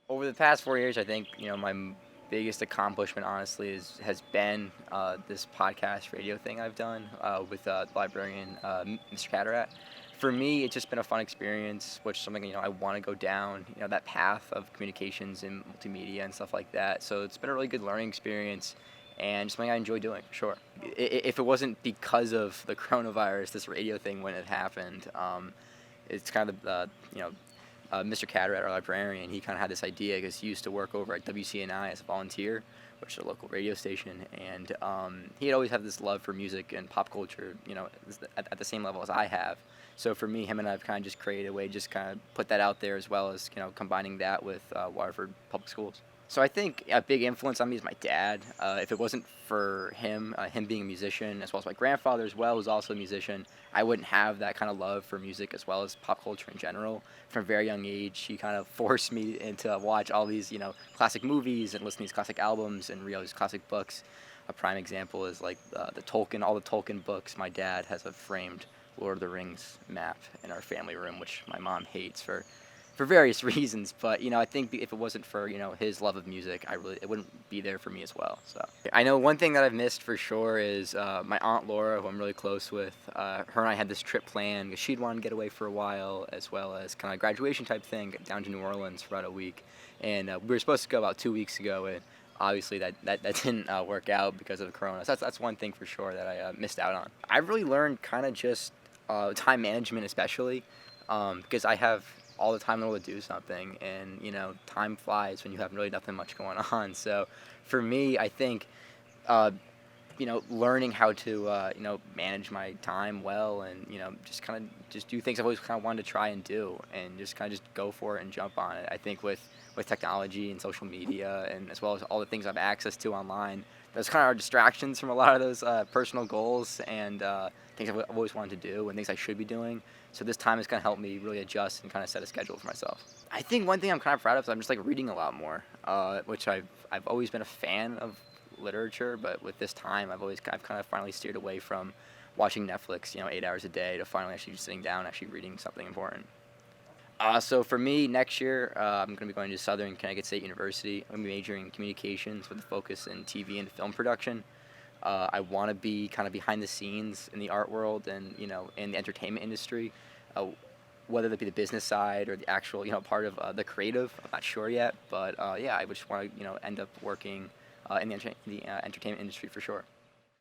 Over the past 4 years, I think my biggest accomplishment, honestly, has been this podcast radio thing I've done with librarian Mr. Catterat. For me, it's just been a fun experience, which is something I want to go down, that path of communications and multimedia and stuff like that. So it's been a really good learning experience, and something I enjoy doing for sure. If it wasn't because of the coronavirus, this radio thing when it happened, it's kind of Mr. Catterat, our librarian, he kind of had this idea because he used to work over at WCNI as a volunteer, which is a local radio station, and he had always had this love for music and pop culture, at the same level as I have. So for me, him and I have kind of just created a way to just kind of put that out there, as well as combining that with Waterford Public Schools. So I think a big influence on me is my dad. If it wasn't for him being a musician, as well as my grandfather as well, who's also a musician, I wouldn't have that kind of love for music as well as pop culture in general. From a very young age, he kind of forced me into watch all these, classic movies and listen to these classic albums and read all these classic books. A prime example is like all the Tolkien books. My dad has a framed Lord of the Rings map in our family room, which my mom hates for various reasons. But I think if it wasn't for his love of music, it wouldn't be there for me as well. So I know one thing that I've missed for sure is my aunt Laura, who I'm really close with. Her and I had this trip planned because she'd want to get away for a while, as well as kind of graduation type thing, get down to New Orleans for about a week. And we were supposed to go about 2 weeks ago, and obviously that didn't work out because of the corona. So that's one thing for sure that I missed out on. I really learned kind of just time management, especially because I have all the time in the world to do something, and time flies when you have really nothing much going on. So for me, I think learning how to manage my time well, and just kind of just do things I've always kind of wanted to try and do, and just kind of just go for it and jump on it. I think with technology and social media, and as well as all the things I have access to online, those kind of are distractions from a lot of those personal goals and things I've always wanted to do and things I should be doing. So this time is going to help me really adjust and kind of set a schedule for myself. I think one thing I'm kind of proud of is I'm just like reading a lot more, which I've always been a fan of literature, but with this time I've kind of finally steered away from watching Netflix 8 hours a day to finally actually just sitting down and actually reading something important. So for me, next year, I'm going to be going to Southern Connecticut State University. I'm going to be majoring in communications with a focus in TV and film production. I want to be kind of behind the scenes in the art world and, in the entertainment industry, whether that be the business side or the actual, part of the creative. I'm not sure yet, but yeah, I just want to, end up working in the entertainment industry for sure.